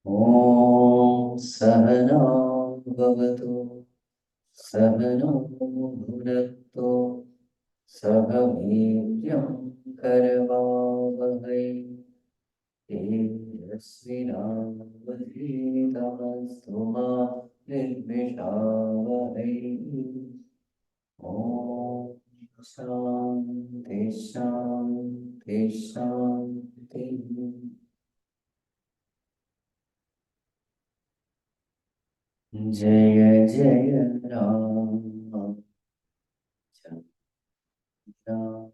ॐ सहना भवतु सहनौ भुनक्तु सह वीर्यं करवावहै तेजस्विनावधीतमस्तु मा विद्विषावहै। ॐ शान्ति शान्ति शान्तिः। जय जय राम जय राम।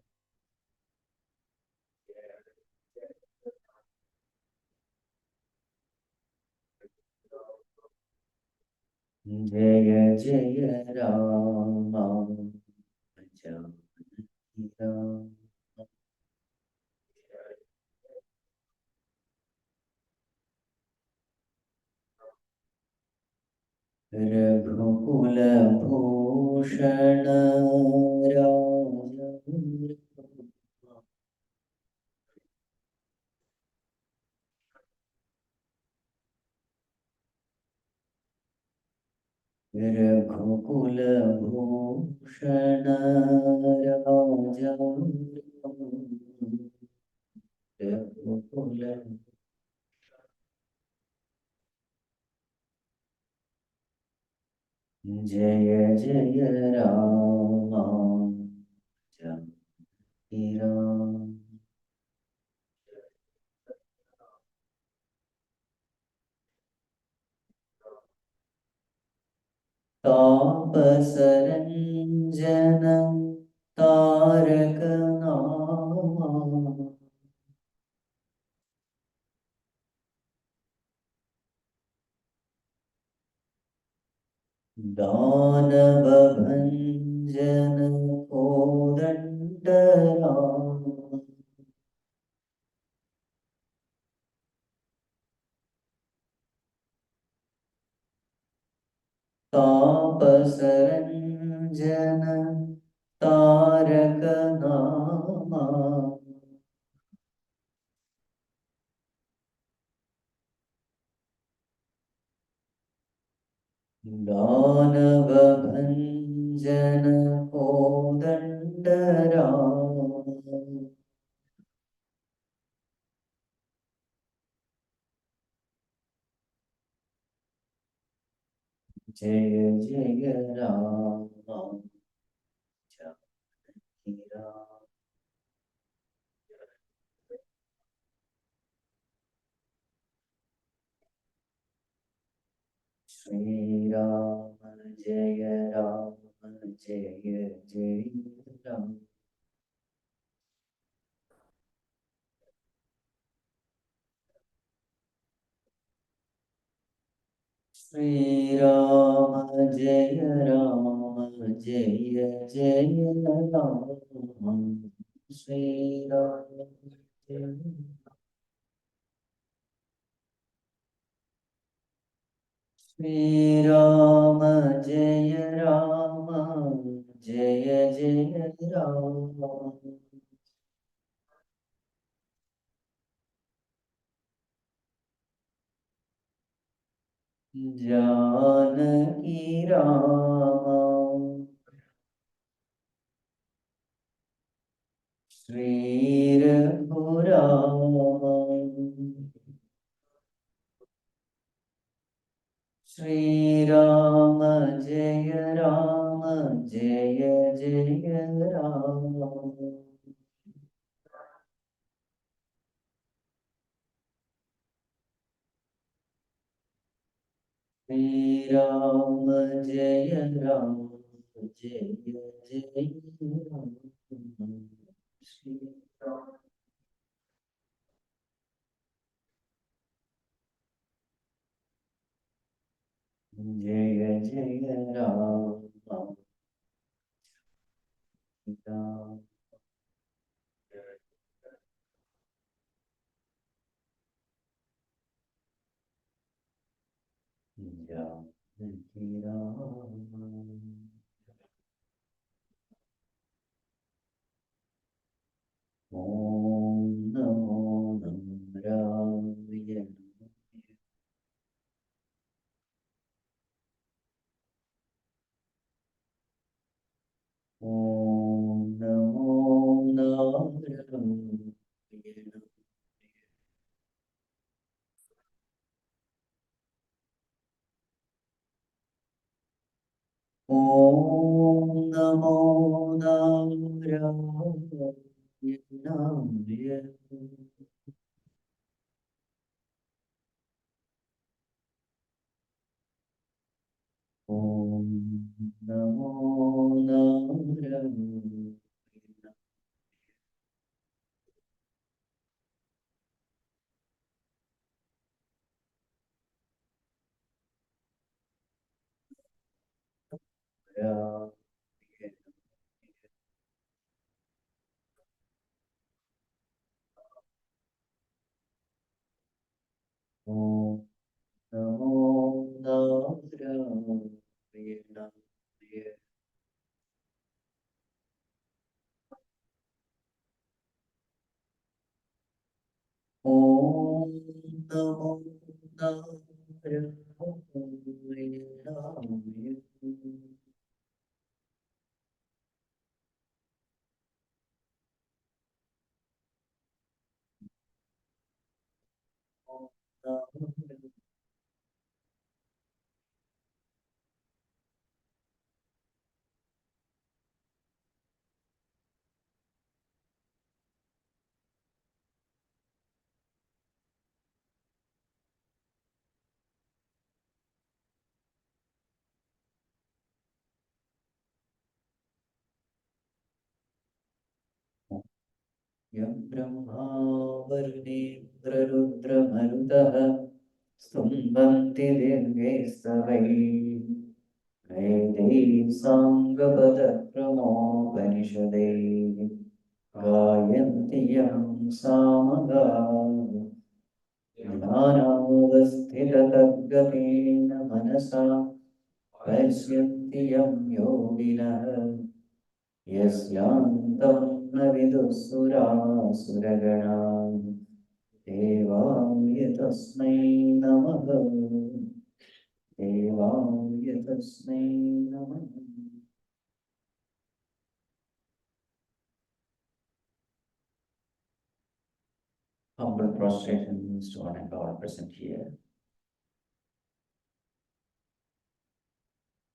जय जय राम जानकी राम। रघुकुल भूषण राम रघुकुल भूषण राजा रघुकुल। जय जय राम जानकी राम। तापसरञ्जन तारक नामा दानव भंजन कोदंड राम। तापसरञ्जन तारक नामा दानव भंजन कोदंड राम। जय जय राम जानकी राम। श्री राम जय राम जय जय राम। श्री राम जय राम जय जय राम। श्री राम जय श्री राम जय राम जय जय राम। जानकी राम श्री रघुराम। श्री राम जय राम जय जय राम। श्री राम जय राम जय जय राम श्री राम जय जय राम राम जानकी राम ओम नमो नारायण ओम नमो नारायण ओम नमो नारायणाय ओम नमो नारायणाय ओम नमो नारायणाय ओम नमो नारायणाय यं ब्रह्मा वरुणेन्द्ररुद्रमरुतः स्तुवन्ति दिव्यैस्तवैः वेदैः साङ्गपदक्रमोपनिषदैः गायन्ति यं सामगाः ध्यानावस्थिततद्गतेन मनसा पश्यन्ति यं योगिनः यस्यान्तं न विदुःसुरासुरगणाः देवाय तस्मै नमः देवाय तस्मै नमः Humble prostrations to honor God present here.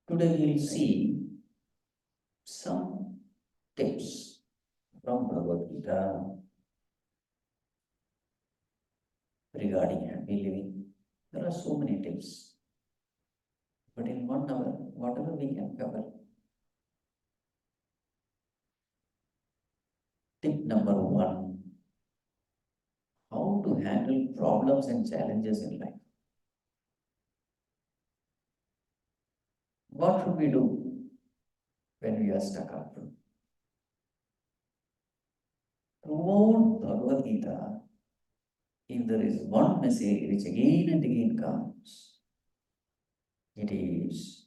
Today we'll see some tips from Bhagavad Gita regarding happy living. There are so many tips, but in 1 hour, whatever we can cover. Tip number 1: how to handle problems and challenges in life. What should we do when we are stuck up? Throughout Bhagavad Gita, if there is one message which again and again comes, it is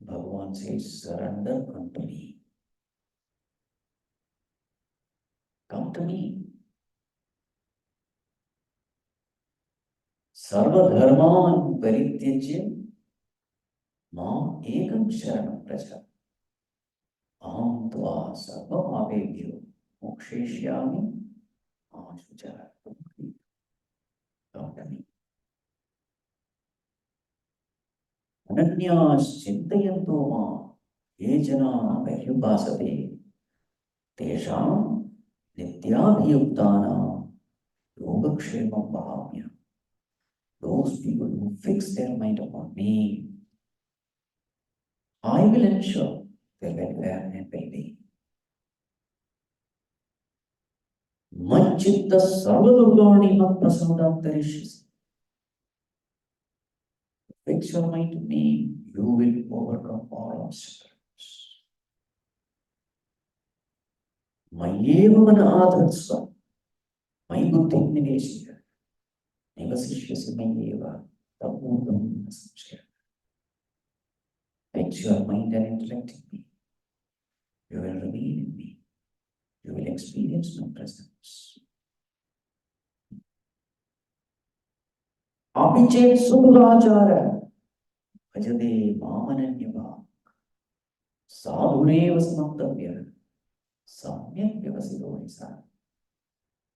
Bhagavan says, surrender unto me. Come to me. Sarvadharman parityajya mam ekam sharanam pracha. Aham tva sarvam avebhyo moksheshyami ashuchara. Come to me. Ananyas chintayanto ma ye jana pahyupasate tesham nityabhiyuktana yogakshemam vahamya. Those people who fix their mind upon me, I will ensure their welfare and well-being. Manchitta sarvadurgani mat prasadantarishis. Fix your mind to me, you will overcome all obstacles. Mayeva mana adhatsa. My buddhi niveshya. Nivasishyasi mayeva. Tapudam nasachya. Fix your mind and intellect in me. You will remain in me. You will experience my presence. Abhichet Sudurachara Bhajade Mamananyava Sadhureva Samantavya Samyak Vyavasido Nisa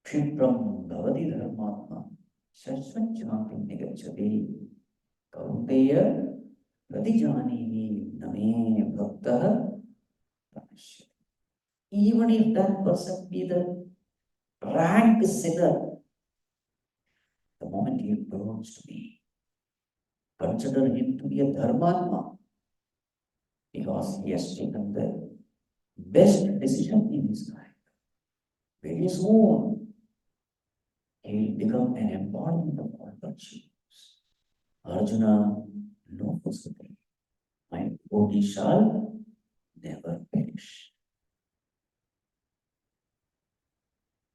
Kshipram Bhavati Dharmatma Shashvachantam Nigachate Kaunteya Pratijani Name Bhakta Pranashyati. Even if that person be the rank sinner, the moment he belongs to me, consider him to be a dharmatma because he has taken the best decision in his life. Very soon, he will become an embodiment of all virtues. Arjuna, no possibility. My devotee shall never perish.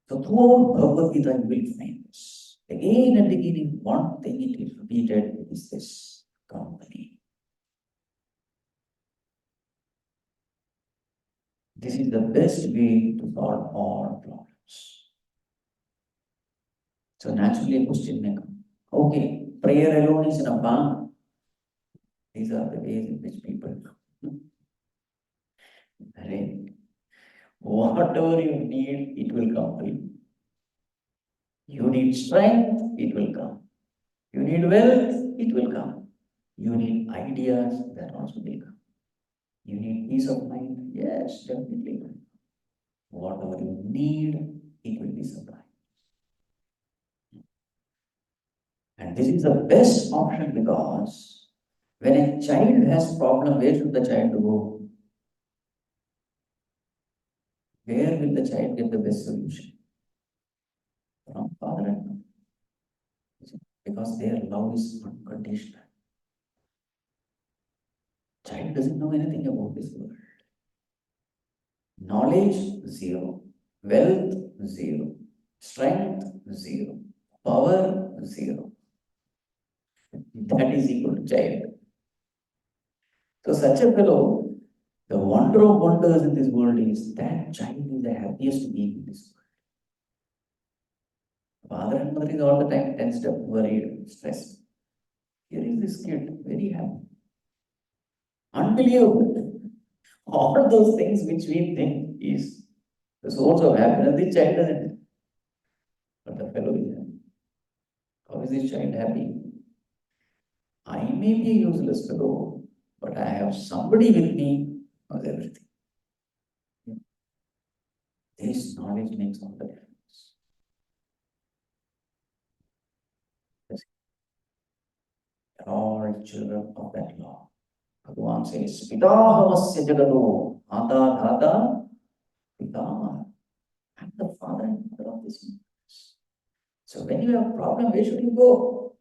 So throughout Bhagavad Gita, you will find this. Again and again, in one thing it is repeated is this company. This is the best way to solve all problems. So naturally a question may come. Okay, prayer alone is enough. These are the ways in which people right? Whatever you need, it will come to you. You need strength, it will come. You need wealth, it will come. You need ideas, that also will come. You need peace of mind, yes, definitely. Whatever you need, it will be supplied. And this is the best option because when a child has problem, where should the child go? Where will the child get the best solution? From father and mother. Because their love is unconditional. Child doesn't know anything about this world. Knowledge, zero. Wealth, zero. Strength, zero. Power, zero. That is equal to child. So such a fellow, the wonder of wonders in this world is that child is the happiest being in this world. Father and mother is all the time tensed up, worried, stressed. Here is this kid, very happy. Unbelievable. All those things which we think is the source of happiness, the child doesn't. But the fellow is happy. How is this child happy? I may be a useless fellow, but I have somebody with me who knows everything. This knowledge makes all the difference. They're all children of that law. Bhagavan says, Pitahamasya jagado, Mata Dhata, Pitama. I'm the father and mother of this universe. So when you have a problem, where should you go?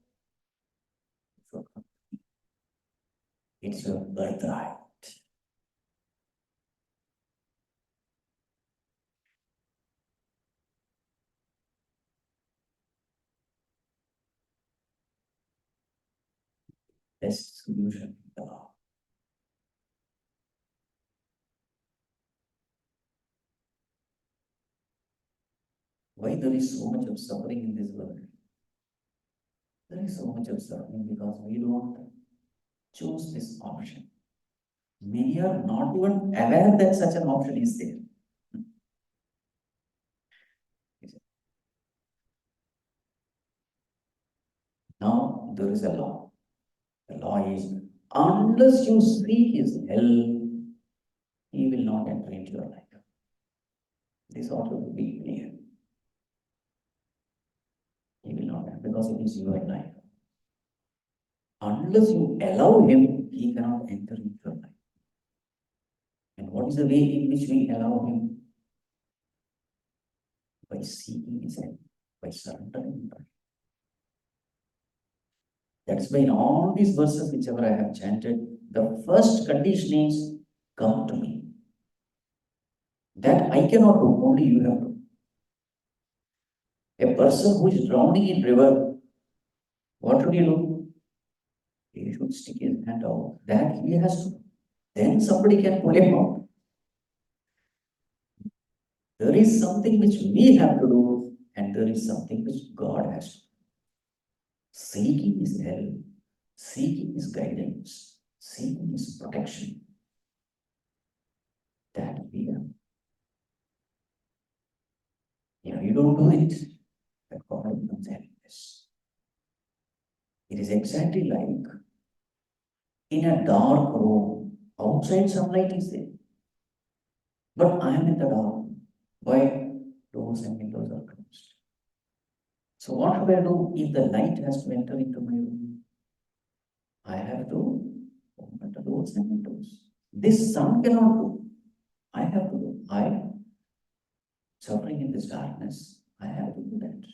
It's your birthright. Best solution. Why there is so much of suffering in this world? There is so much of suffering because we don't choose this option. Many are not even aware that such an option is there. Now there is a law. The law is unless you seek his help, he will not enter into your life. This ought to be clear. He will not enter because it is your life. Unless you allow him, he cannot enter into your life. what is the way in which we allow him? By seeking his help, by surrendering. That's why in all these verses, whichever I have chanted, the first condition is, come to me. That I cannot do, only you have to. A person who is drowning in river, what should he do? He should stick his hand out. That he has to. Then somebody can pull him out. There is something which we have to do, and there is something which God has to do. Seeking his help, seeking his guidance, seeking his protection. That we have. If you don't do it, the God becomes helpless. It is exactly like in a dark room, outside sunlight is there. But I am in the dark. Why? Doors and windows are closed. So what should I do if the light has to enter into my room? I have to open the doors and windows. This sun cannot do. I have to do. I, suffering in this darkness, I have to do that.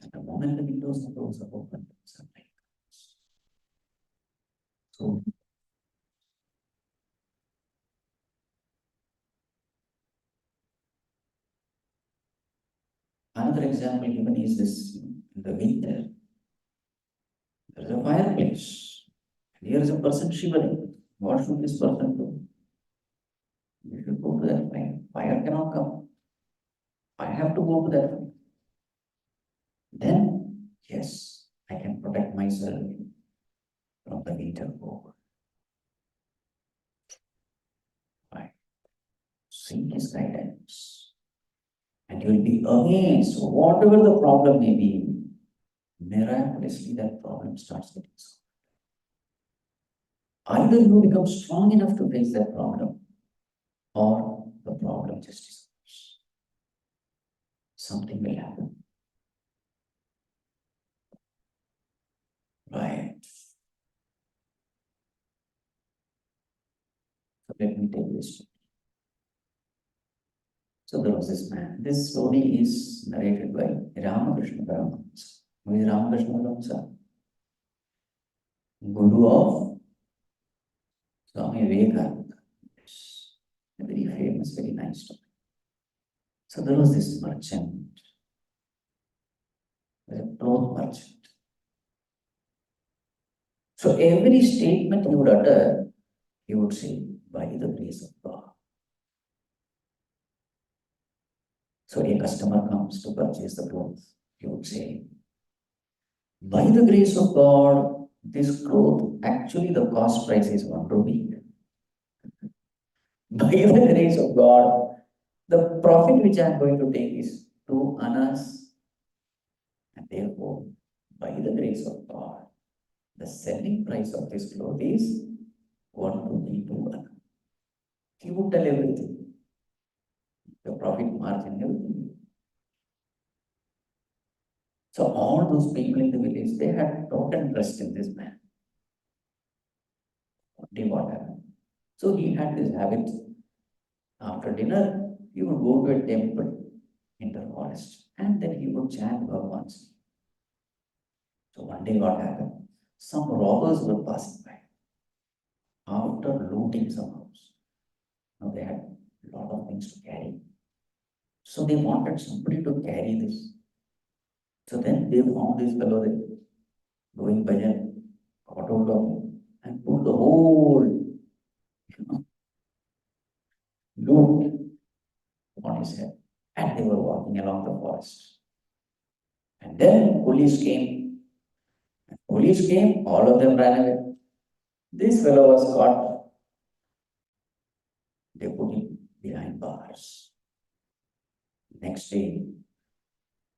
At the moment the windows and doors are open, sunlight comes. So another example given is this: in the winter, there is a fireplace. Here is a person shivering. What should this person do? You should go to that fire. Fire cannot come. I have to go to that fire. Then, yes, I can protect myself from the winter cold. Right. Seek his guidance. And you will be amazed, whatever the problem may be, miraculously that problem starts getting solved. Either you become strong enough to face that problem, or the problem just disappears. Something will happen. Right. So let me tell you this story. So there was this man. This story is narrated by Ramakrishna Paramahamsa. Who is Ramakrishna Paramahamsa? Guru of Swami Vivekananda. Yes. A very famous, very nice story. So there was this merchant, a cloth merchant. So every statement he would utter, he would say, by the grace of God. So a customer comes to purchase the clothes, he would say, by the grace of God, this cloth, actually the cost price is 1 rupee. By the grace of God, the profit which I am going to take is 2 annas. And therefore, by the grace of God, the selling price of this cloth is 1 rupee 2 anna. He would tell everything. The profit margin, everything. So all those people in the village, they had total trust in this man. Only what happened? So he had this habit. After dinner, he would go to a temple in the forest, and then he would chant Bhagavan's. So one day what happened? Some robbers were passing by. After looting some house, now they had a lot of things to carry. So they wanted somebody to carry this. So then they found this fellow there, going bhajan, got hold of him, and put the whole, loot on his head. And they were walking along the forest. And then police came. Police came, all of them ran away. This fellow was caught. They put him behind bars. Next day,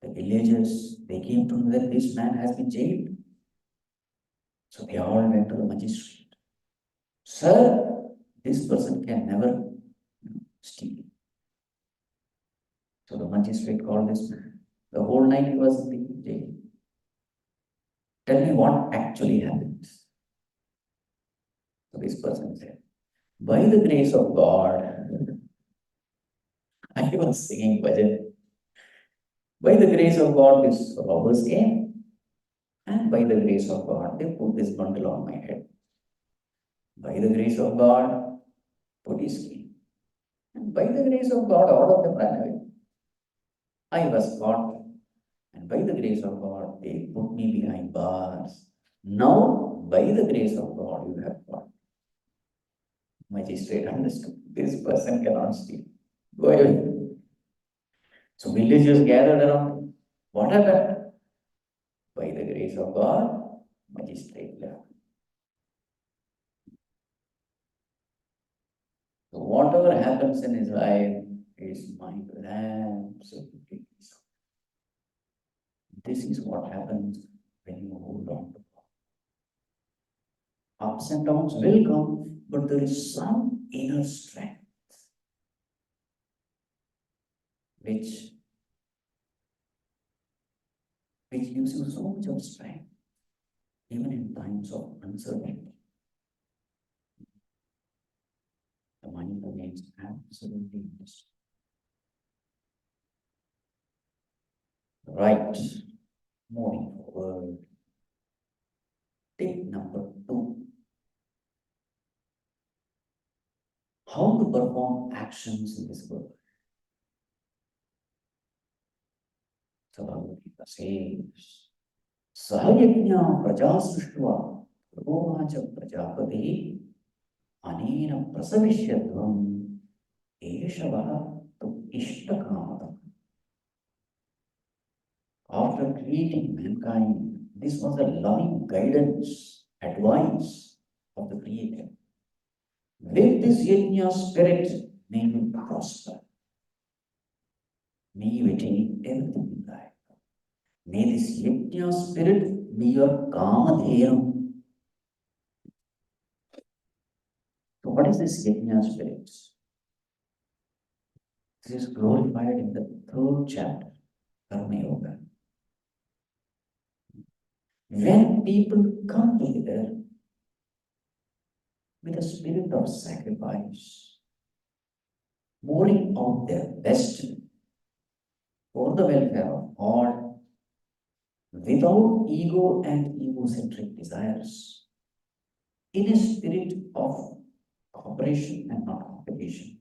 the villagers, they came to know that this man has been jailed. So they all went to the magistrate. Sir, this person can never steal. So the magistrate called this man. The whole night he was in the jail. Tell me what actually happened. So this person said, By the grace of God, I was singing bhajan. By the grace of God, this robbers came, and by the grace of God, they put this bundle on my head. By the grace of God, police came. And by the grace of God, all of them ran away. I was caught, and by the grace of God, they put me behind bars. Now, by the grace of God, you have got. Magistrate understood. This person cannot steal. Go away. So villagers gathered around. What happened? By the grace of God, magistrate left. So whatever happens in his life, his mind will absolutely be so. This is what happens when you hold on to God. Ups and downs will come, but there is some inner strength which gives you so much of strength, even in times of uncertainty. The mind remains absolutely honest. Right. Moving forward. Tip number 2. How to perform actions in this world. So Bhagavad Gita says, Sahayajna praja srishtva prabhovacha prajapati anena prasavishyadvam eshavaha tu ishtakamatam. After creating mankind, this was a loving guidance, advice of the Creator. With this yajna spirit, may you prosper. May you attain everything in life. May this yajna spirit be your kamadheyam. So what is this yajna spirit? This is glorified in the 3rd chapter, Karma Yoga. When people come together with a spirit of sacrifice, pouring out their best for the welfare of all, without ego and egocentric desires, in a spirit of cooperation and not competition.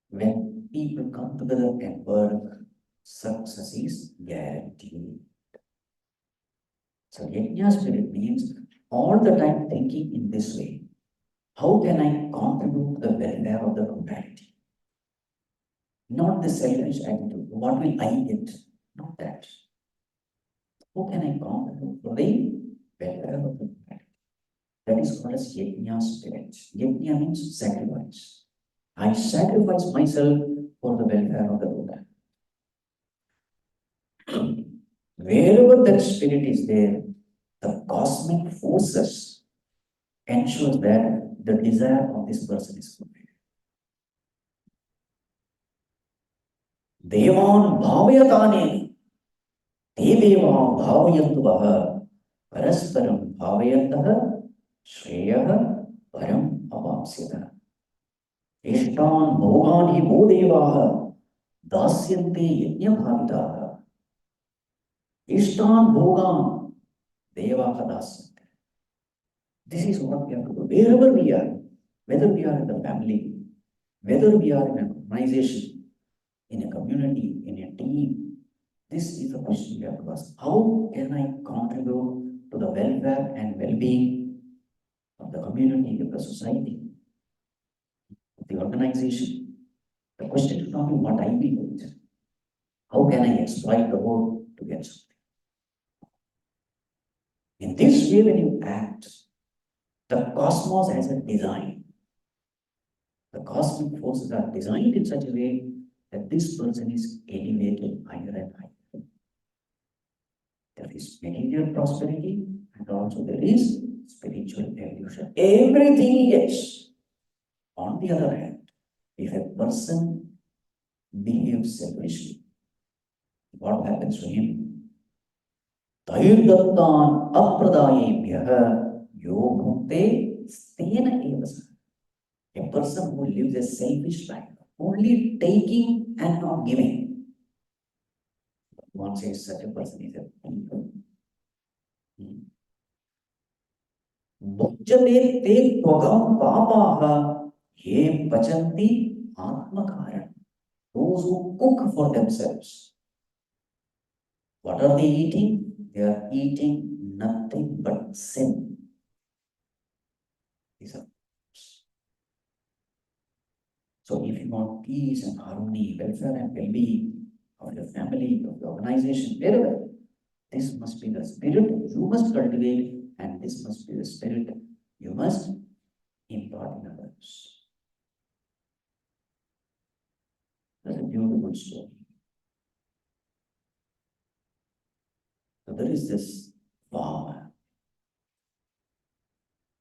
When people come together and work, success is guaranteed. So yajna spirit means all the time thinking in this way. How can I contribute to the welfare of the community? Not the selfish attitude. What will I get? Not that. How can I contribute to the welfare of the community? That is called as yajna spirit. Yajna means sacrifice. I sacrifice myself for the welfare of the community. Wherever that spirit is there, the cosmic forces ensure that the desire of this person is fulfilled. Devan bhavayatane, te devan bhavayantu vaha, parasparam bhavayantaha, shreyaha param avapsyata. Ishtan bhogan hi vo devaha, dasyante yajna bhavitaha. Ishtan bhogan devaha dasyante. This is what we have to do. Wherever we are, whether we are in the family, whether we are in an organization, in a community, in a team, this is the question we have to ask. How can I contribute to the welfare and well-being of the community, of the society, of the organization? The question is not what I will do. How can I exploit the world to get something? In this way, when you act, the cosmos has a design. The cosmic forces are designed in such a way that this person is elevated higher and higher. There is material prosperity and also there is spiritual evolution. Everything yes. On the other hand, if a person behaves selfishly, what happens to him? Tayurdattan apradayebhyah yo bhukte stena eva sa. A person who lives a selfish life, only taking and not giving. One says such a person is a people. Bhujjate te tvagam papaha ye pachanti atmakaran. Those who cook for themselves. What are they eating? They are eating nothing but sin. These are. So if you want peace and harmony, welfare and well-being of your family, of your organization, wherever, this must be the spirit you must cultivate, and this must be the spirit you must impart in others. That's a beautiful story. So there is this farmer.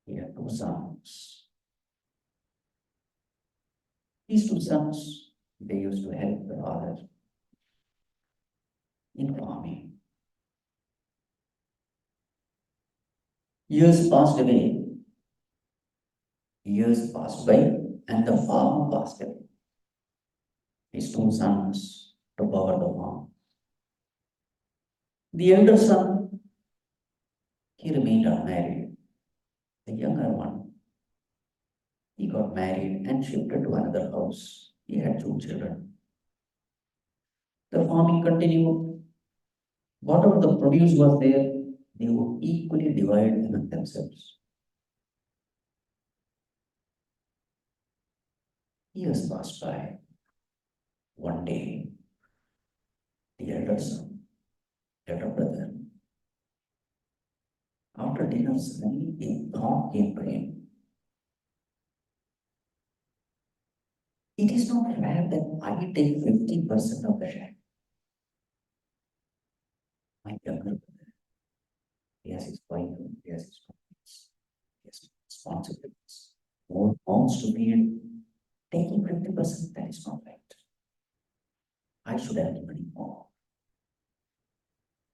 He had two sons. These two sons, they used to help the father in farming. Years passed away. Years passed by, and the farmer passed away. His two sons took over the farm. The elder son, he remained unmarried. The younger one, he got married and shifted to another house. He had two children. The farming continued. Whatever the produce was there, they would equally divide among themselves. Years passed by. One day, the elder son, elder brother, after dinner, suddenly a thought came to him. It is not fair that I take 50% of the share. My younger brother, he has his wife, he has his families, he has responsibilities, more homes to feed. Taking 50%, that is not right. I should have given more.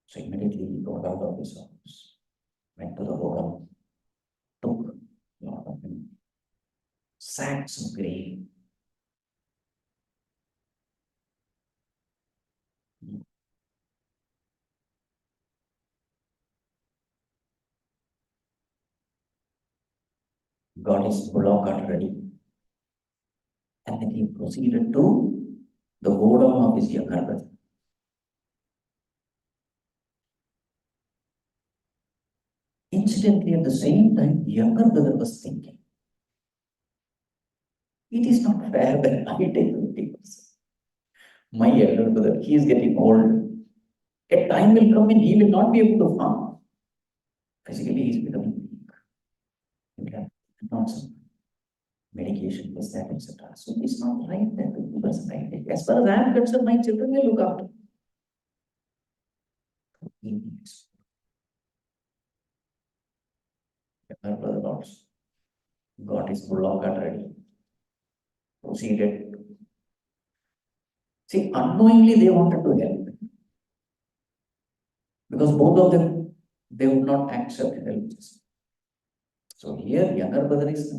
So immediately he got out of his house, went to the hotel, took a lot of sacks of grain, got his bullock cart ready, and then he proceeded to the godown of his younger brother. Incidentally, at the same time, the younger brother was thinking, it is not fair that I take 50%. My elder brother, he is getting old. A time will come when he will not be able to farm. Physically, he is becoming weak. He will have not some medication, this, that, etc. So it is not right that 50% I take. As far as I am concerned, my children will look after. He needs. My brother also got his bullock cart ready, proceeded. See, unknowingly they wanted to help because both of them, they would not accept help. So here, younger brother is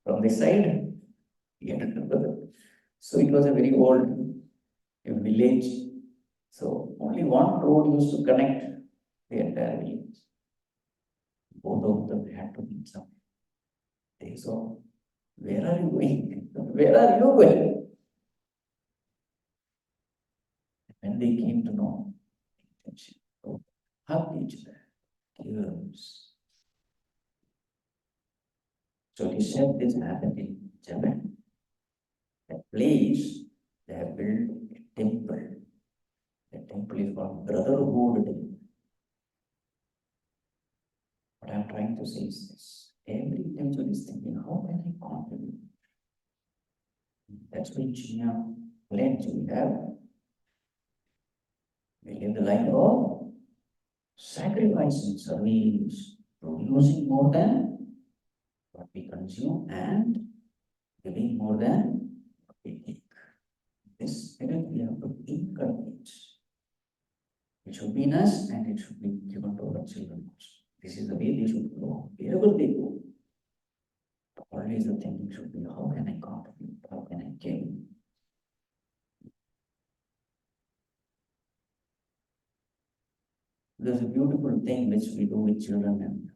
from this side, younger brother. So it was a very old village. So only one road used to connect the entire village. Both of them had to meet somewhere. They saw, where are you going? Where are you going? When they came to know, hugged each other, tears. So he said this happened in Japan. That place, they have built a temple. The temple is called Brotherhood Temple. What I'm trying to say is this. Every temple is thinking, how can I contribute? That's why China pledge we live the life of sacrificing service, producing more than what we consume and giving more than what we take. This spirit we have to inculcate. It should be in us and it should be given to our children also. This is the way they should grow. Wherever they go, always the thinking should be, how can I contribute? How can I give? There's a beautiful thing which we do with children. And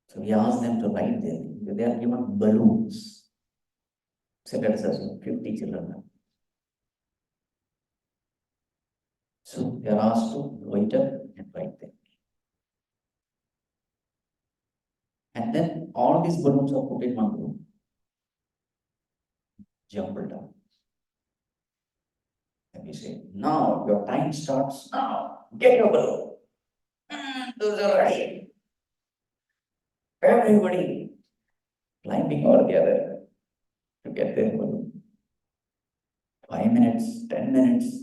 so we ask them to write there. They are given balloons. So let us assume 50 children. So they are asked to loiter and write them. And then all these balloons are put in one room, jumbled up. And we say, now your time starts now. Get your balloon. And there's a rush. Everybody climbing all together to get their balloon. 5 minutes, 10 minutes,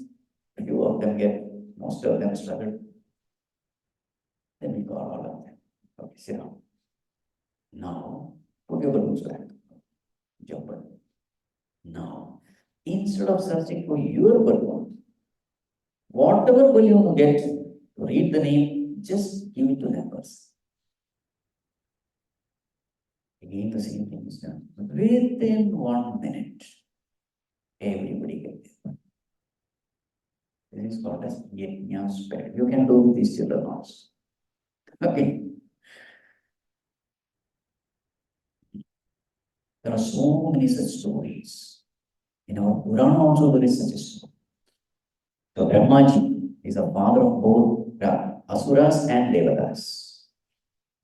few of them get, most of them struggle. Then we call all of them. Okay, sit down. Now, put your balloons back. Jump it. Now, instead of searching for your balloon, whatever balloon you get, read the name, just give it to that person. Again, the same thing is done. Within 1 minute, everybody gets it. This is called as Yajna spirit. You can do with these children also. Okay. There are so many such stories. In our Purana also there is such a story. So Brahmaji is a father of both Asuras and Devatas.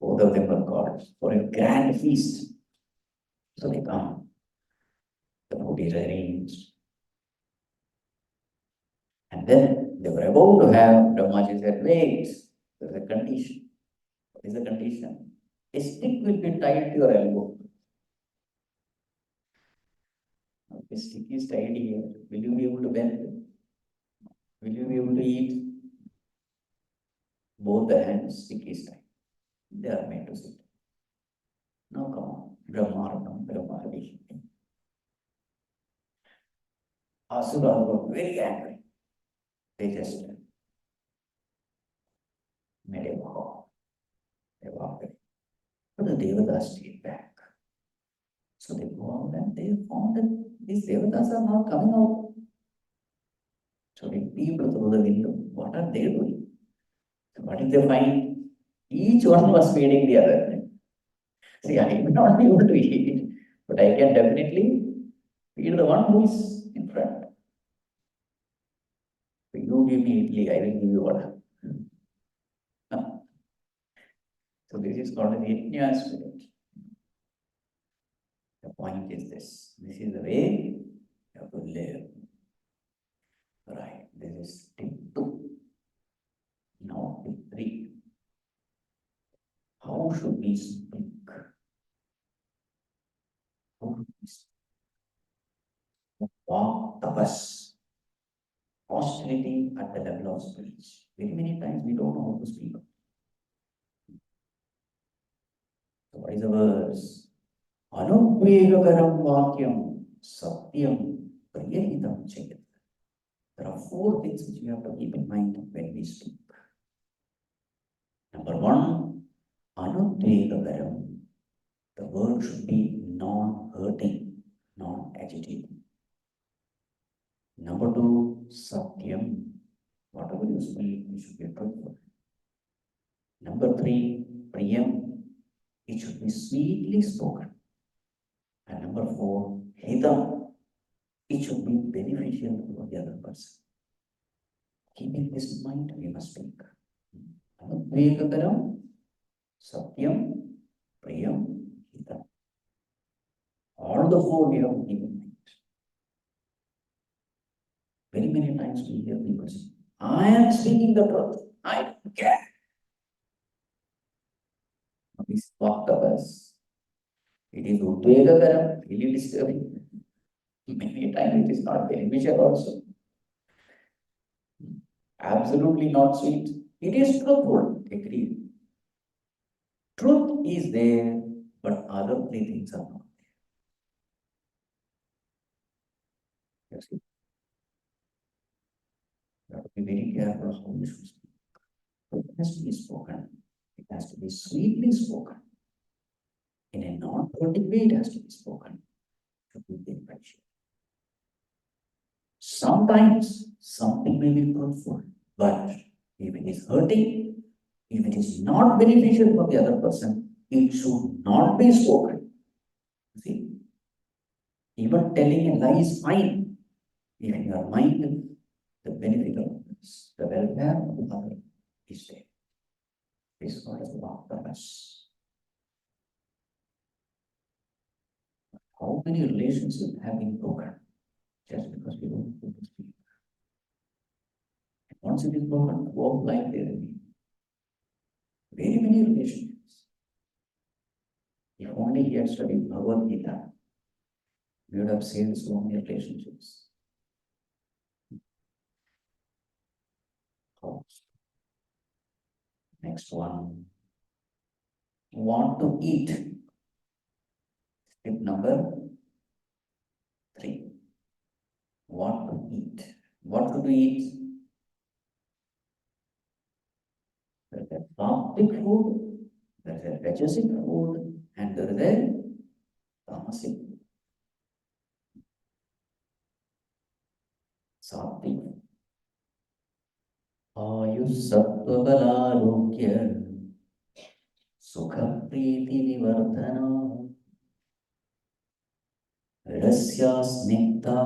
Both of them were called for a grand feast. So they come. The food is arranged. And then they were about to have, Brahmaji said, wait, there's a condition. What is the condition? A stick will be tied to your elbow. Now, the stick is tied here. Will you be able to bend? Will you be able to eat? Both the hands, stick is tied. They are made to sit. Now come on. Brahmarnam, Brahmadi. Asuras were very angry. They just made a vow. They walked away. But the Devatas stayed back. So they go out and they found that these Devatas are not coming out. So they peeped through the window. What are they doing? So what did they find? Each one was feeding the other. See, I may not be able to eat, but I can definitely feed the one who is in front. So you give me idli, I will give you water. So this is called the Yajna spirit. The point is this. This is the way you have to live. Right. This is tip 2. Now tip 3. How should we speak? How should we speak? Walk tapas. Austerity at the level of speech. Very many times we don't know how to speak. So what is the verse? Anupvegakaram vakyam satyam priyahitam chayat. There are 4 things which we have to keep in mind when we speak. Number 1, anupvegakaram. The word should be non-hurting, non-agitating. Number 2, satyam. Whatever you speak, it should be truthful. Number 3, priyam. It should be sweetly spoken. And number 4, hitam. It should be beneficial to the other person. Keeping this in mind, we must speak. Anupvegakaram, satyam, priyam, hitam. All the 4 we have to keep in mind. Very many times we hear people say, I am speaking the truth. I don't care. This walked of us. It is udvegakaram, really disturbing. Many times it is not beneficial also. Absolutely not sweet. It is truthful. Agreed. Truth is there, but other 3 things are not there. You have to be very careful how you should speak. It has to be spoken. It has to be sweetly spoken. In a non-hurting way, it has to be spoken. To be beneficial. Sometimes something may be fruitful, but if it is hurting, if it is not beneficial for the other person, it should not be spoken. See, even telling a lie is fine if in your mind the benefit of this, the welfare of the other is there. This God has walked for us. How many relationships have been broken just because we don't put the speak? And once it is broken, whole life there will be very many relationships. If only he had studied Bhagavad Gita, we would have saved so many relationships. Next one. Want to eat. Tip number 3. Want to eat. What to eat? There is a sattvic food, there is a rajasic food, and there is a tamasic food. Sattvic. आयुस्सत्त्वबलारोग्य सुखप्रीतिविवर्धना रस्या स्निग्धा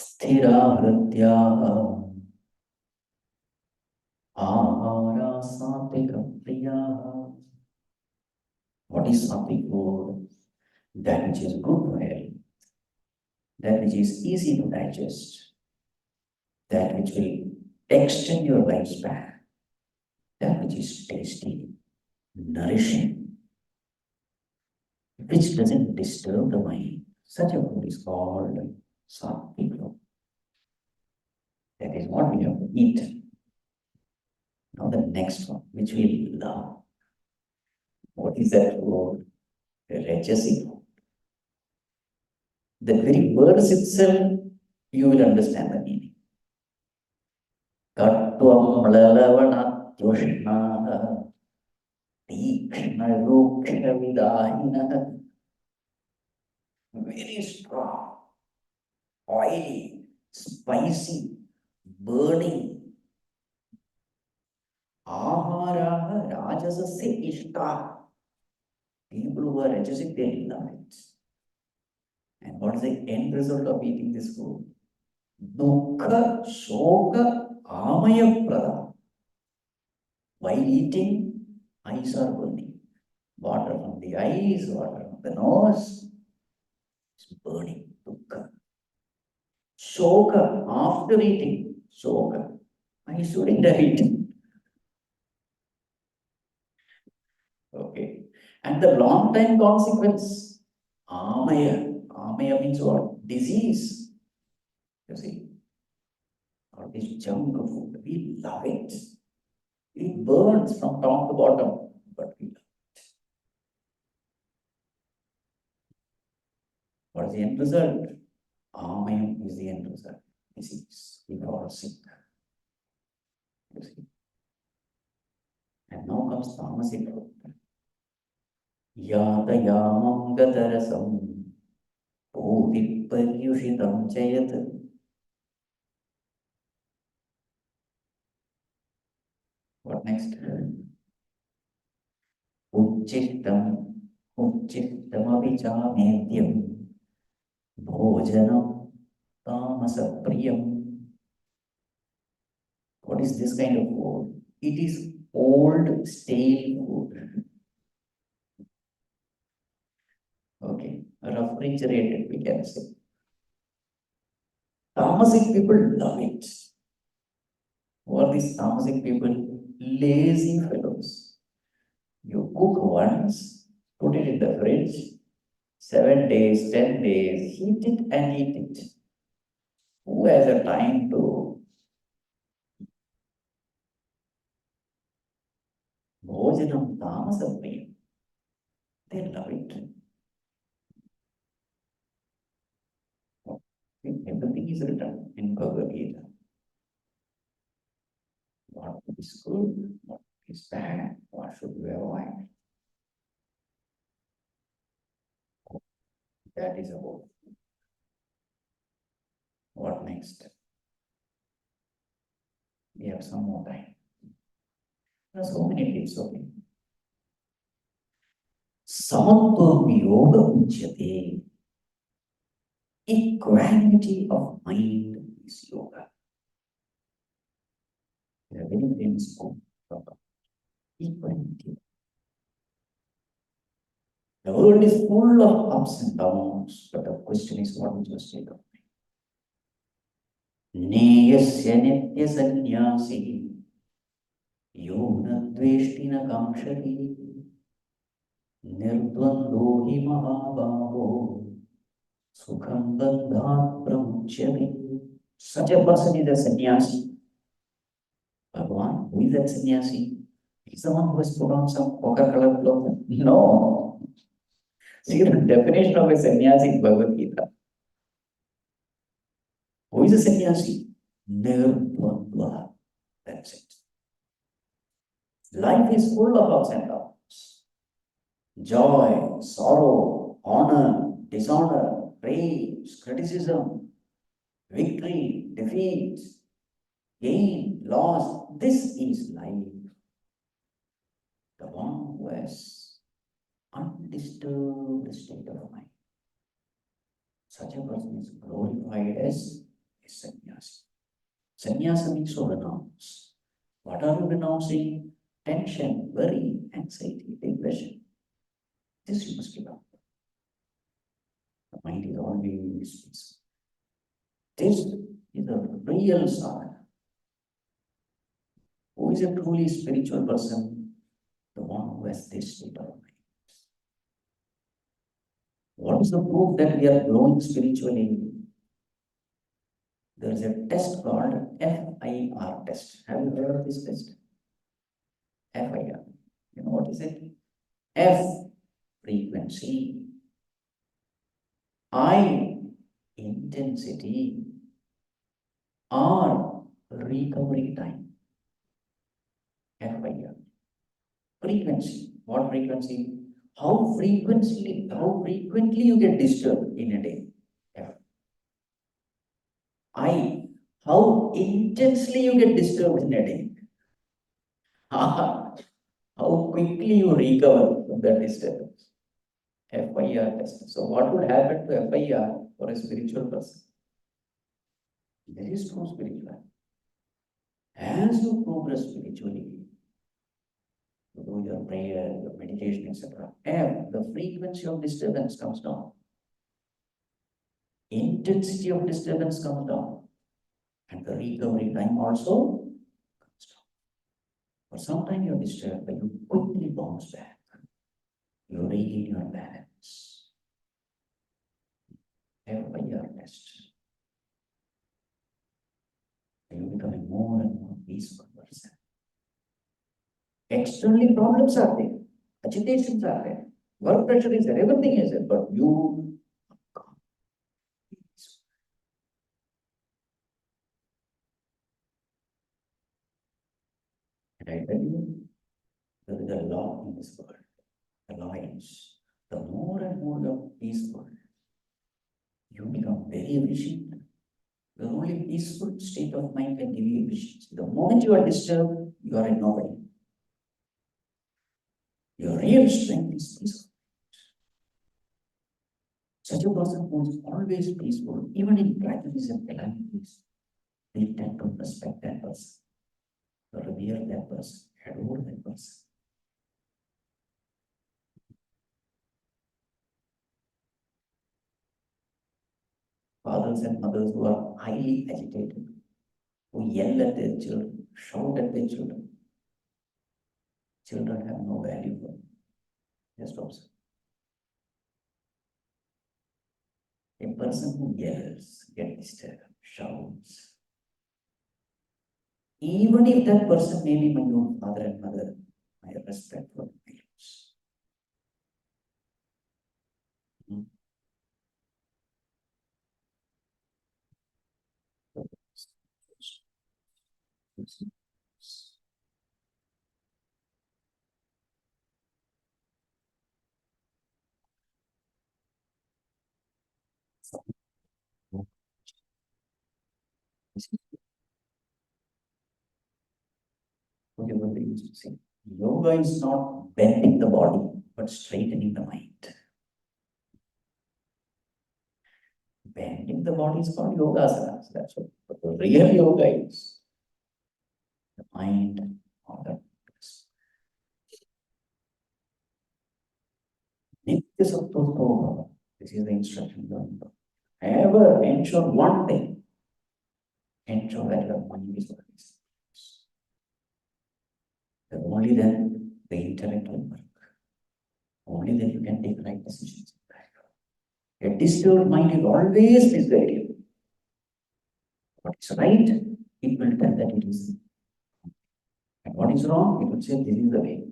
स्थिरा हृद्याः आहारा सात्विकप्रियाः. What is sattvic food? That which is good for health, that which is easy to digest, that which will extend your lifespan, that which is tasty, nourishing, which doesn't disturb the mind. Such a food is called sattvic food. That is what we have to eat. Now the next one, which we love. What is that food? Rajasic food. The very words itself, you will understand the meaning. Katvam mlalavanatyushnaha Tikshnarukshavidahinaha. Very strong, oily, spicy, burning. Ahara rajasasya ishta. People who are rajasic, they love it. And what is the end result of eating this food? Dukkha, shoka, amaya prada. While eating, eyes are burning. Water from the eyes, water from the nose. It's burning. Dukkha. Shoka, after eating. Shoka. I shouldn't have eaten. Okay. And the long time consequence, amaya. Amaya means what? Disease. You see, all this junk food, we love it. It burns from top to bottom, but we love it. What is the end result? Amaya is the end result. Disease. We fall sick. You see. And now comes tamasic food. Yatayamam gatarasam Bodhiparyushitam chayat. What next? Uchittam avichamedyam bhojanam tamasapriyam. What is this kind of food? It is old stale food. Okay, refrigerated we can say. Tamasic people love it. Who are these tamasic people? Lazy fellows. You cook once, put it in the fridge, 7 days, 10 days, heat it and eat it. Who has a time to bhojanam tamasapriyam? They love it. Everything is written in Bhagavad Gita. What is good, what is bad, what should we avoid. That is about. What next? We have some more time. There are so many tips, okay. Samatvam yoga uchyate. Equanimity of mind is yoga. There are very famous quote about equanimity. The world is full of ups and downs, but the question is what is your state of mind? Neyasya nitya sannyasi yona dveshti na kamshati nirdvando hi mahabhavo sukham bandhat pramuchyate. Such a person is a sannyasi. Bhagavan, who is that sannyasi? He's the one who has put on some ochre-colored clothes. No. See the definition of a sannyasi in Bhagavad Gita. Who is a sannyasi? Nirdvandva. That's it. Life is full of ups and downs. Joy, sorrow, honor, dishonor, praise, criticism, victory, defeat, gain, loss. This is life. The one who has undisturbed state of mind. Such a person is glorified as a sannyasi. Sannyasa means to renounce. What are you renouncing? Tension, worry, anxiety, depression. This you must give up. The mind is always peaceful. This is the real sadhana. Who is a truly spiritual person? The one who has this state of mind. What is the proof that we are growing spiritually? There is a test called FIR test. Have you heard of this test? FIR. You know what is it? F, frequency. I, intensity. R, recovery time. FIR. Frequency. What frequency? How frequently you get disturbed in a day. F. I, how intensely you get disturbed in a day. How quickly you recover from that disturbance. FIR test. So what would happen to FIR for a spiritual person? There is no spiritual. As you progress spiritually, you do your prayer, your meditation, etc. And the frequency of disturbance comes down. Intensity of disturbance comes down. And the recovery time also comes down. For some time you're disturbed, but you quickly bounce back. You regain your balance. FIR test. You're becoming more and more peaceful person. Externally problems are there, agitations are there, work pressure is there, everything is there, but you are calm. And I tell you, there is a law in this world. The law is the more and more you're peaceful, you become very efficient. The only peaceful state of mind can give you efficiency. The moment you are disturbed, you are in nobody. Your real strength is peaceful. Such a person who is always peaceful, even in tragedies and calamities, they tend to respect that person, revere that person, adore that person. Fathers and mothers who are highly agitated, who yell at their children, shout at their children. Children have no value for them. Just observe. A person who yells, gets disturbed, shouts, even if that person may be my own father and mother, I respect for them. Whatever they used to say. Yoga is not bending the body, but straightening the mind. Bending the body is called yoga asanas. That's what. But the real yoga is the mind or the Nitya Sattva. This is the instruction given. Ever ensure one thing. Ensure that your mind is always. Only then the intellect will work. Only then you can take right decisions. A disturbed mind will always misguide you. What is right, it will tell that it is. And what is wrong, it will say this is the way.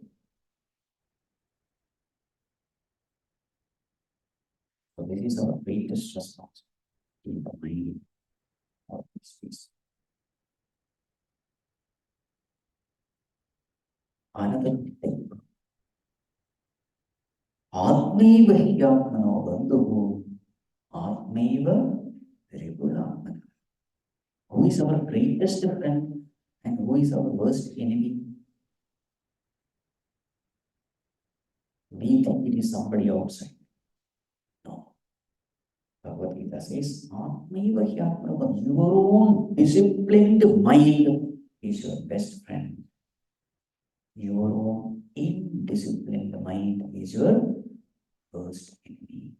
So this is our greatest responsibility in the mind of this peace. Another thing. Atmaiva hiyatmano bandhuhu Atmaiva Tribhulamana. Who is our greatest friend and who is our worst enemy? We think it is somebody outside. No. Bhagavad Gita says, Atmaiva hiyatmano, your own disciplined mind is your best friend. Your own indisciplined mind is your worst enemy.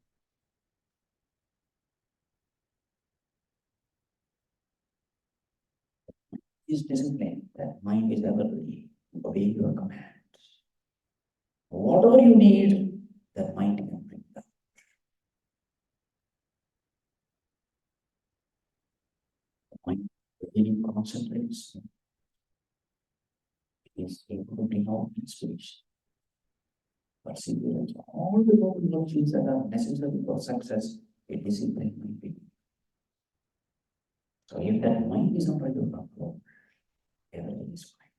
Is discipline, that mind is ever ready to obey your commands. Whatever you need, that mind can bring that. The mind really concentrates, it is able to bring out inspiration. Perseverance, all the noble things that are necessary for success, a discipline might be. So if that mind is under your control, everything is fine.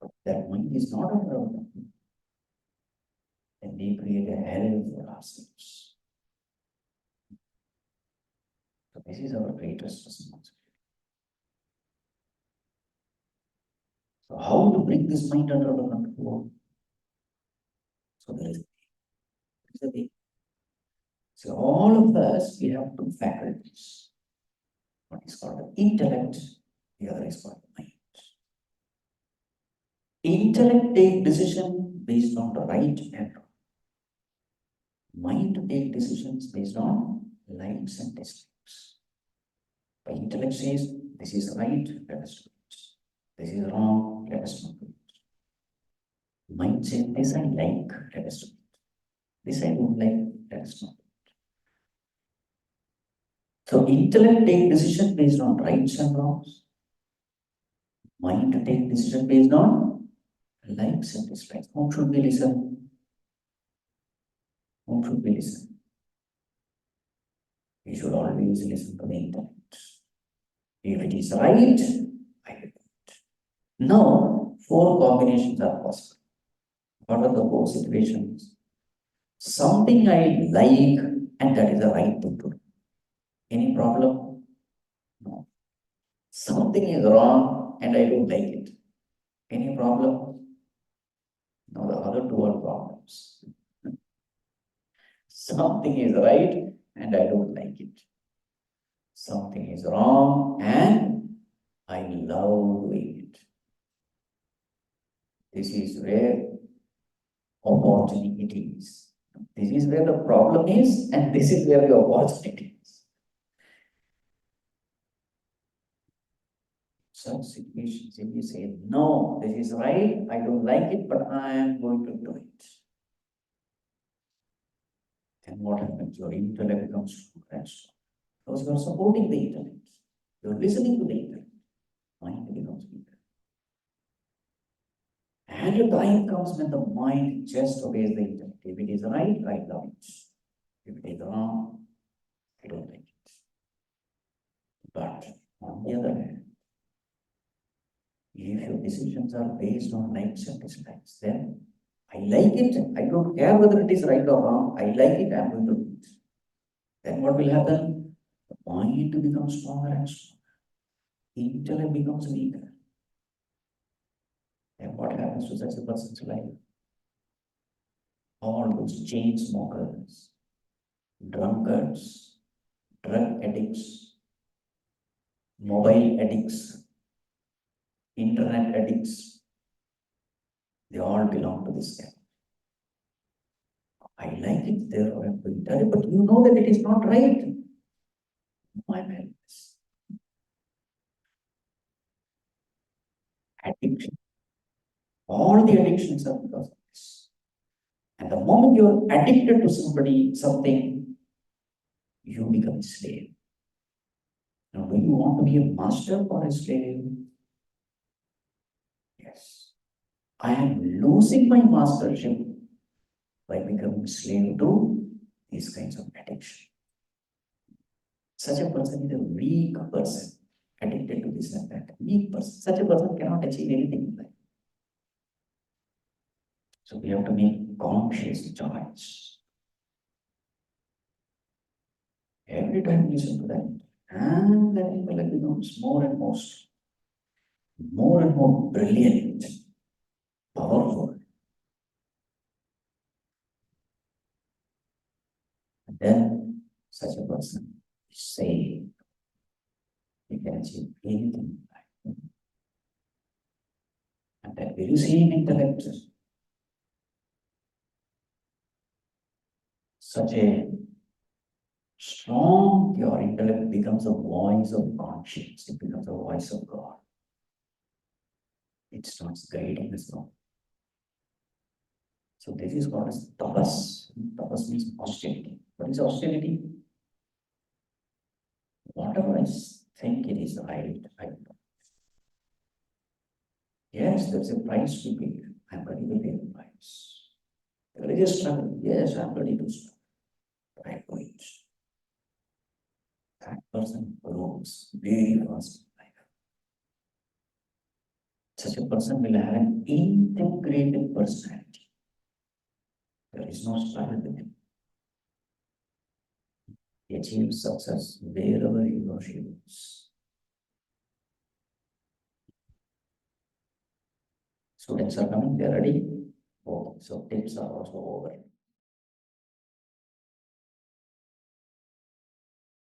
But that mind is not under our control, then we create a hell for ourselves. So this is our greatest responsibility. So how to bring this mind under our control? So there is a way. So all of us, we have two faculties. One is called the intellect, the other is called the mind. Intellect take decision based on the right and wrong. Mind take decisions based on likes and dislikes. The intellect says, this is right, let us do it. This is wrong, let us not do it. Mind says, this I like, let us do it. This I don't like, let us not do it. So intellect take decision based on rights and wrongs. Mind take decision based on likes and dislikes. Whom should we listen? Whom should we listen? We should always listen to the intellect. If it is right, I will do it. Now, four combinations are possible. What are the four situations? Something I like, and that is the right thing to do. Any problem? No. Something is wrong, and I don't like it. Any problem? No, the other two are problems. Something is right, and I don't like it. Something is wrong, and I love doing it. This is where opportunity is. This is where the problem is, and this is where the opportunity is. Such situations, if you say, no, this is right, I don't like it, but I am going to do it. Then what happens? Your intellect becomes stronger and stronger. Because you are supporting the intellect. You are listening to the intellect. Mind becomes weaker. And a time comes when the mind just obeys the intellect. If it is right, I love it. If it is wrong, I don't like it. But On the other hand, if your decisions are based on likes and dislikes, then I like it, I don't care whether it is right or wrong, I like it, I'm going to do it. Then what will happen? The mind becomes stronger and stronger. Intellect becomes weaker. And what happens to such a person's life? All those chain smokers, drunkards, drug addicts, mobile addicts, internet addicts, they all belong to this camp. I like it, therefore I'm going to tell you, but you know that it is not right. My madness. Addiction. All the addictions are because of this. And the moment you're addicted to somebody, something, you become a slave. Now, do you want to be a master or a slave? Yes. I am losing my mastership by becoming a slave to these kinds of addiction. Such a person is a weak person, addicted to this and that. Weak person. Such a person cannot achieve anything in life. So we have to make conscious choice. Every time we listen to that, and that intellect becomes more and more brilliant, powerful. And then such a person is saved. He can achieve anything in life. And that very same intellect, such a strong, your intellect becomes a voice of conscience, it becomes a voice of God. It starts guiding us now. So this is called as tapas. Tapas means austerity. What is austerity? Whatever I think it is right, I do. Yes, there's a price to pay. I'm ready to pay the price. There is a struggle. Yes, I'm ready to struggle. I do it. That person grows very fast in life. Such a person will have an integrated personality. There is no struggle with him. He achieves success wherever he or she goes. Students are coming, they're ready. Oh, so tips are also over.